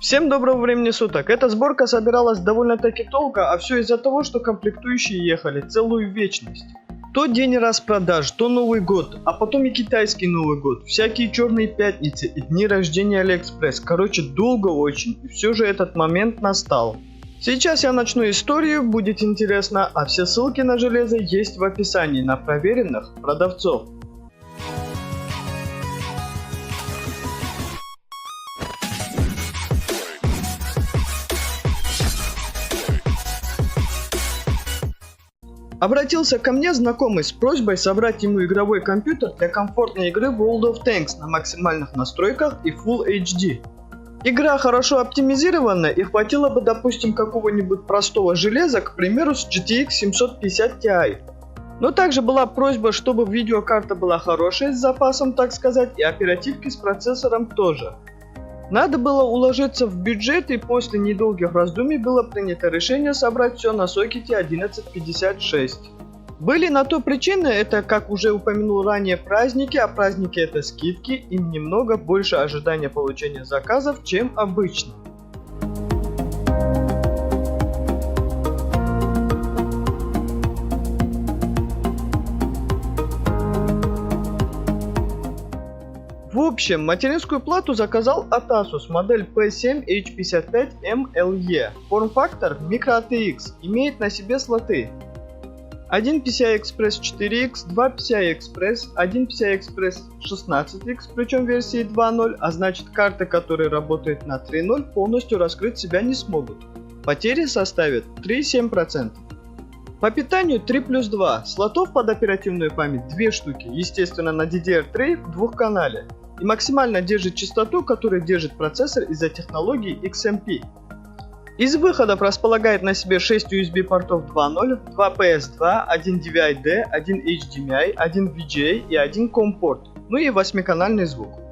Всем доброго времени суток. Эта сборка собиралась довольно-таки долго, а все из-за того, что комплектующие ехали целую вечность. То день распродаж, то Новый год, а потом и китайский Новый год, всякие черные пятницы и дни рождения Алиэкспресс. Короче, долго очень, и все же этот момент настал. Сейчас я начну историю, будет интересно, а все ссылки на железо есть в описании на проверенных продавцов. Обратился ко мне знакомый с просьбой собрать ему игровой компьютер для комфортной игры World of Tanks на максимальных настройках и Full HD. Игра хорошо оптимизирована и хватило бы, допустим, какого-нибудь простого железа, к примеру, с GTX 750 Ti. Но также была просьба, чтобы видеокарта была хорошая с запасом, так сказать, и оперативки с процессором тоже. Надо было уложиться в бюджет, и после недолгих раздумий было принято решение собрать все на сокете 1156. Были на то причины, это, как уже упомянул ранее, праздники, а праздники это скидки, и немного больше ожидания получения заказов, чем обычно. В общем, материнскую плату заказал от Asus, модель P7H55MLE. Форм-фактор microATX, имеет на себе слоты. Один PCI-Express 4X, два PCI-Express, один PCI-Express 16X, причем версии 2.0, а значит карты, которые работают на 3.0, полностью раскрыть себя не смогут. Потери составят 3,7%. По питанию 3+2, слотов под оперативную память 2 штуки, естественно на DDR3 в двухканале. И максимально держит частоту, которую держит процессор из-за технологии XMP. Из выходов располагает на себе 6 USB портов 2.0, 2 PS2, 1 DVI-D, 1 HDMI, 1 VGA и 1 COM порт, ну и 8-канальный звук.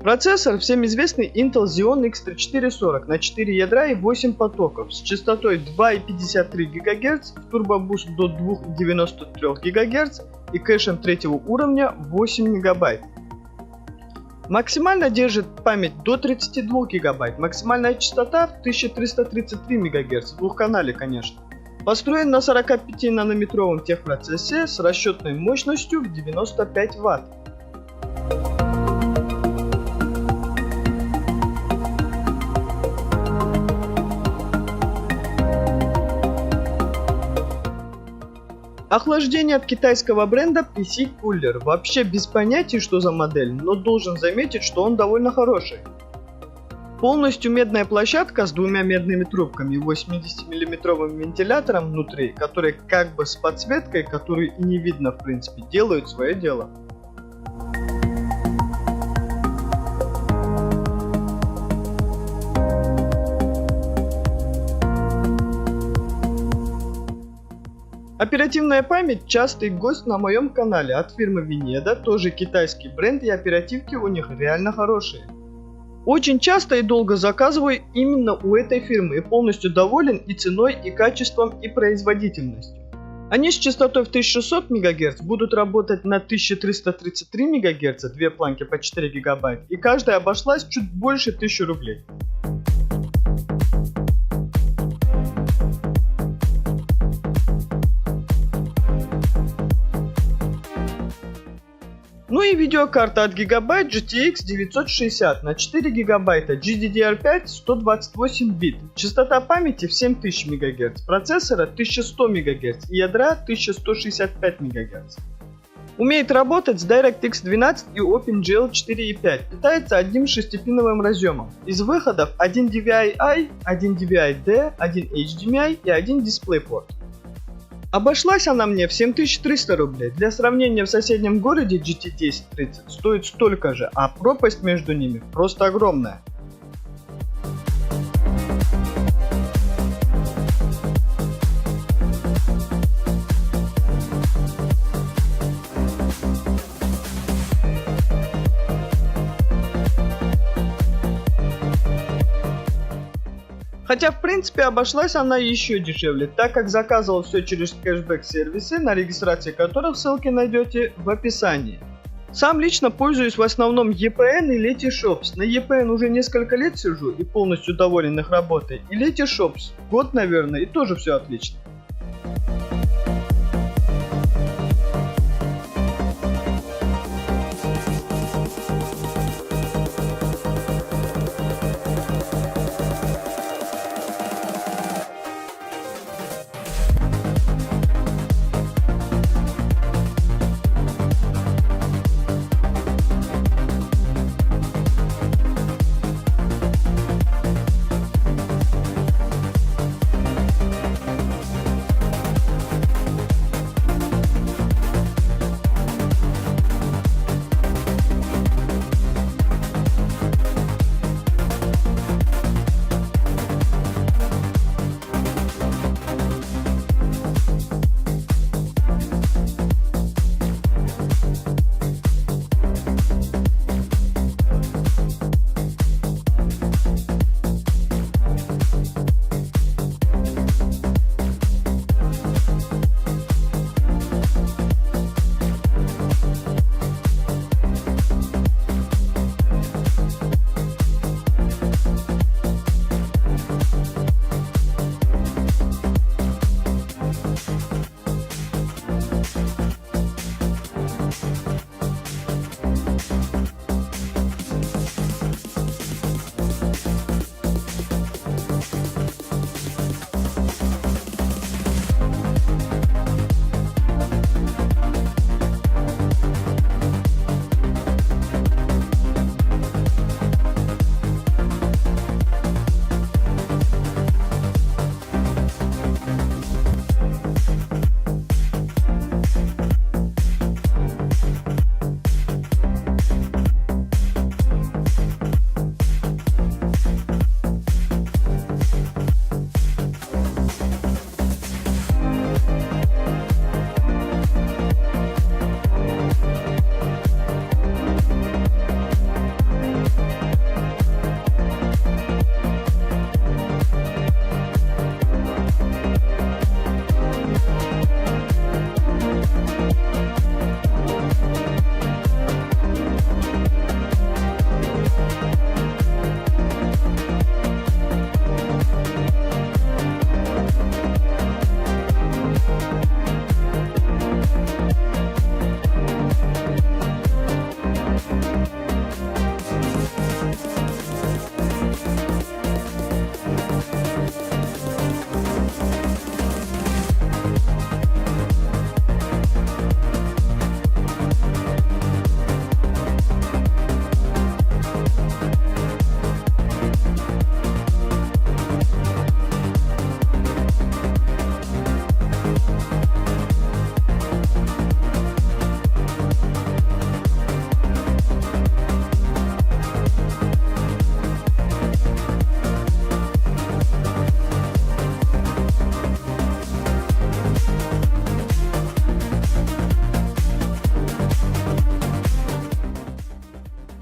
Процессор всем известный Intel Xeon X3440 на 4 ядра и 8 потоков с частотой 2,53 ГГц, в турбобуст до 2,93 ГГц и кэшем третьего уровня 8 МБ. Максимально держит память до 32 ГБ, максимальная частота 1333 МГц, в двухканале конечно. Построен на 45-нанометровом техпроцессе с расчетной мощностью в 95 Вт. Охлаждение от китайского бренда PC Cooler. Вообще без понятия, что за модель, но должен заметить, что он довольно хороший. Полностью медная площадка с двумя медными трубками и 80-мм вентилятором внутри, которые как бы с подсветкой, которую и не видно в принципе, делают свое дело. Оперативная память частый гость на моем канале от фирмы Veneda, тоже китайский бренд, и оперативки у них реально хорошие. Очень часто и долго заказываю именно у этой фирмы и полностью доволен и ценой, и качеством, и производительностью. Они с частотой в 1600 МГц будут работать на 1333 МГц, две планки по 4 ГБ, и каждая обошлась чуть больше 1000 рублей. Ну и видеокарта от Gigabyte GTX 960 на 4 ГБ, GDDR5 128 бит, частота памяти в 7000 МГц, процессора 1100 МГц и ядра 1165 МГц. Умеет работать с DirectX 12 и OpenGL 4.5, питается одним 6-пиновым разъемом. Из выходов один DVI-I, один DVI-D, один HDMI и один DisplayPort. Обошлась она мне в 7300 рублей. Для сравнения, в соседнем городе GT1030 стоит столько же, а пропасть между ними просто огромная. Хотя в принципе обошлась она еще дешевле, так как заказывал все через кэшбэк сервисы, на регистрации которых ссылки найдете в описании. Сам лично пользуюсь в основном EPN и Letyshops. На EPN уже несколько лет сижу и полностью доволен их работой. И Letyshops год, наверное, и тоже все отлично.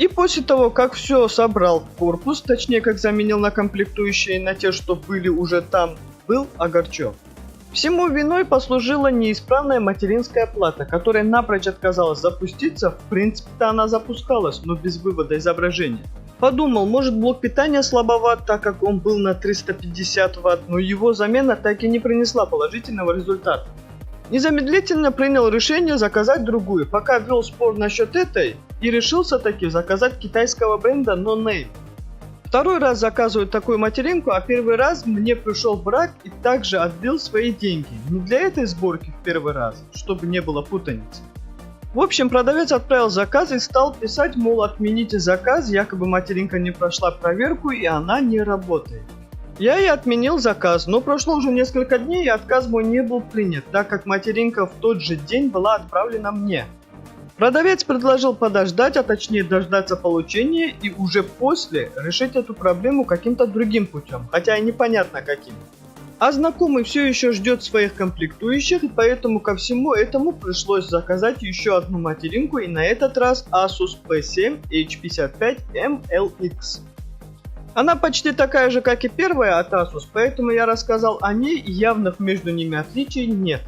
И после того, как все собрал в корпус, точнее как заменил на комплектующие на те, что были уже там, был огорчен. Всему виной послужила неисправная материнская плата, которая напрочь отказалась запуститься. В принципе-то она запускалась, но без вывода изображения. Подумал, может блок питания слабоват, так как он был на 350 Вт, но его замена так и не принесла положительного результата. Незамедлительно принял решение заказать другую, пока вел спор насчет этой, и решился таки заказать китайского бренда No Name. Второй раз заказываю такую материнку, а первый раз мне пришел брак и также отбил свои деньги. Не для этой сборки в первый раз, чтобы не было путаницы. В общем, продавец отправил заказ и стал писать, мол, отмените заказ, якобы материнка не прошла проверку и она не работает. Я и отменил заказ, но прошло уже несколько дней и отказ мой не был принят, так как материнка в тот же день была отправлена мне. Продавец предложил подождать, а точнее дождаться получения и уже после решить эту проблему каким-то другим путем, хотя и непонятно каким. А знакомый все еще ждет своих комплектующих, и поэтому ко всему этому пришлось заказать еще одну материнку, и на этот раз Asus P7 H55 MLX. Она почти такая же, как и первая от Asus, поэтому я рассказал о ней, и явных между ними отличий нет.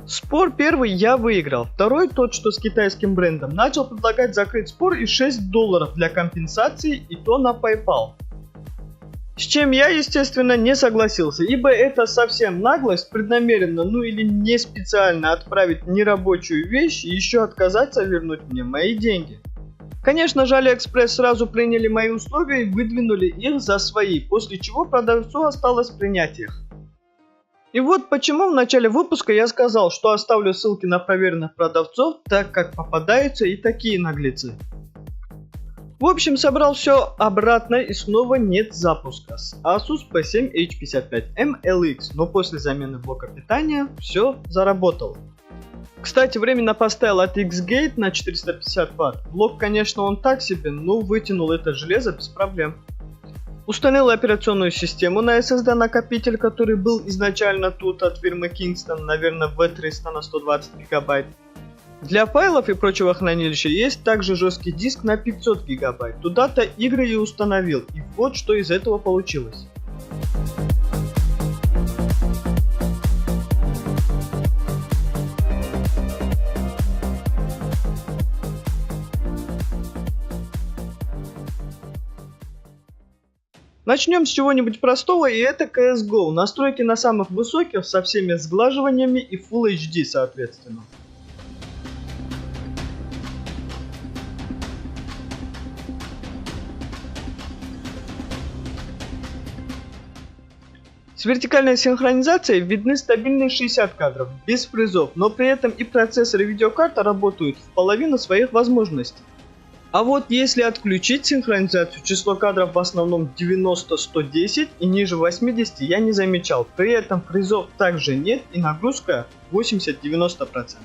Спор первый я выиграл, второй, тот что с китайским брендом, начал предлагать закрыть спор и $6 для компенсации, и то на PayPal. С чем я, естественно, не согласился, ибо это совсем наглость преднамеренно, ну или не специально отправить нерабочую вещь и еще отказаться вернуть мне мои деньги. Конечно же, AliExpress сразу приняли мои условия и выдвинули их за свои, после чего продавцу осталось принять их. И вот почему в начале выпуска я сказал, что оставлю ссылки на проверенных продавцов, так как попадаются и такие наглецы. В общем, собрал все обратно и снова нет запуска с Asus P7H55M LX, но после замены блока питания все заработало. Кстати, временно поставил от X-Gate на 450 Вт. Блок, конечно, он так себе, но вытянул это железо без проблем. Установил операционную систему на SSD накопитель, который был изначально тут от фирмы Kingston, наверное V300 на 120 ГБ. Для файлов и прочего хранилища есть также жесткий диск на 500 ГБ. Туда-то игры и установил, и вот что из этого получилось. Начнем с чего-нибудь простого, и это CSGO. Настройки на самых высоких со всеми сглаживаниями и Full HD соответственно. С вертикальной синхронизацией видны стабильные 60 кадров, без фризов, но при этом и процессор и видеокарта работают в половину своих возможностей. А вот если отключить синхронизацию, число кадров в основном 90-110 и ниже 80 я не замечал. При этом фризов также нет и нагрузка 80-90%.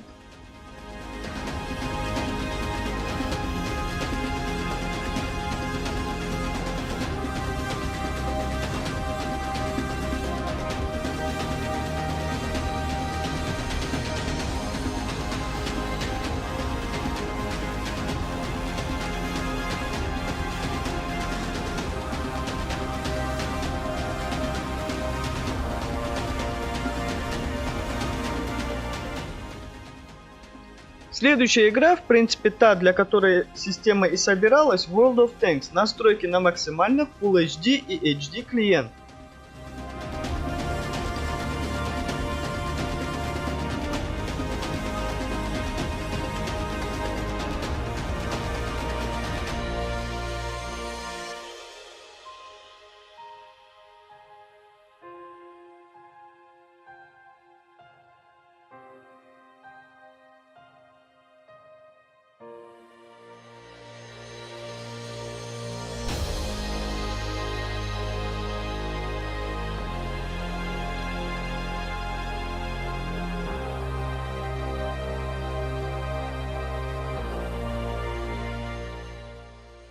Следующая игра, в принципе та, для которой система и собиралась, World of Tanks. Настройки на максимально Full HD и HD клиент.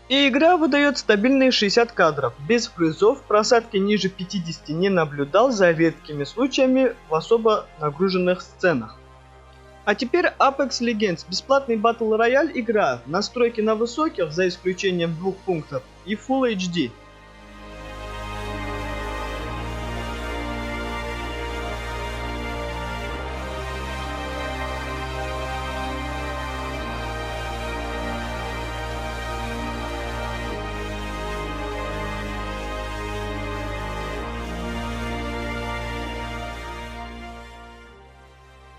И игра выдает стабильные 60 кадров, без фризов, просадки ниже 50 не наблюдал, за редкими случаями в особо нагруженных сценах. А теперь Apex Legends, бесплатный Battle Royale игра, настройки на высоких, за исключением двух пунктов, и Full HD.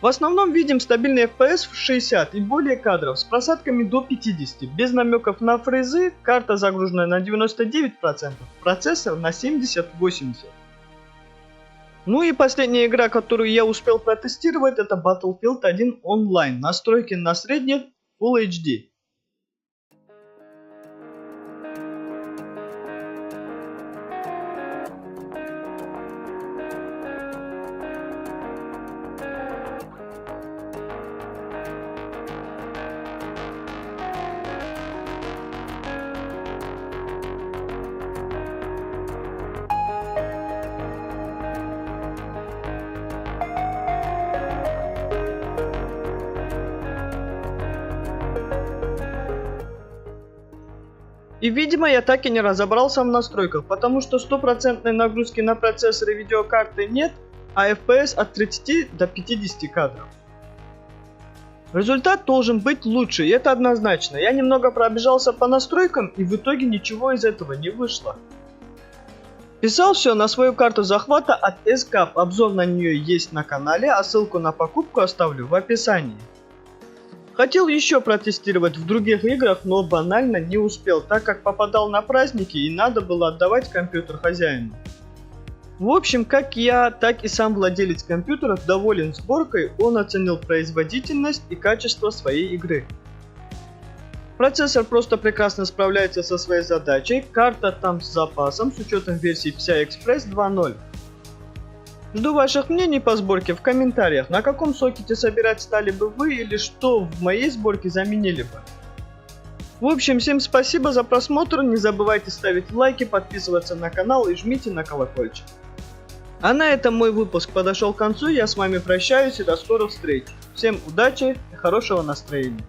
В основном видим стабильный FPS в 60 и более кадров с просадками до 50, без намеков на фризы, карта загружена на 99%, процессор на 70-80%. Ну и последняя игра, которую я успел протестировать, это Battlefield 1 Online, настройки на средних Full HD. И видимо я так и не разобрался в настройках, потому что стопроцентной нагрузки на процессоры видеокарты нет, а FPS от 30 до 50 кадров. Результат должен быть лучше, и это однозначно. Я немного пробежался по настройкам, и в итоге ничего из этого не вышло. Писал все на свою карту захвата от SCAP, обзор на нее есть на канале, а ссылку на покупку оставлю в описании. Хотел еще протестировать в других играх, но банально не успел, так как попадал на праздники и надо было отдавать компьютер хозяину. В общем, как я, так и сам владелец компьютеров доволен сборкой, он оценил производительность и качество своей игры. Процессор просто прекрасно справляется со своей задачей, карта там с запасом с учетом версии PCI-Express 2.0. Жду ваших мнений по сборке в комментариях, на каком сокете собирать стали бы вы или что в моей сборке заменили бы. В общем, всем спасибо за просмотр, не забывайте ставить лайки, подписываться на канал и жмите на колокольчик. А на этом мой выпуск подошел к концу, я с вами прощаюсь и до скорых встреч. Всем удачи и хорошего настроения.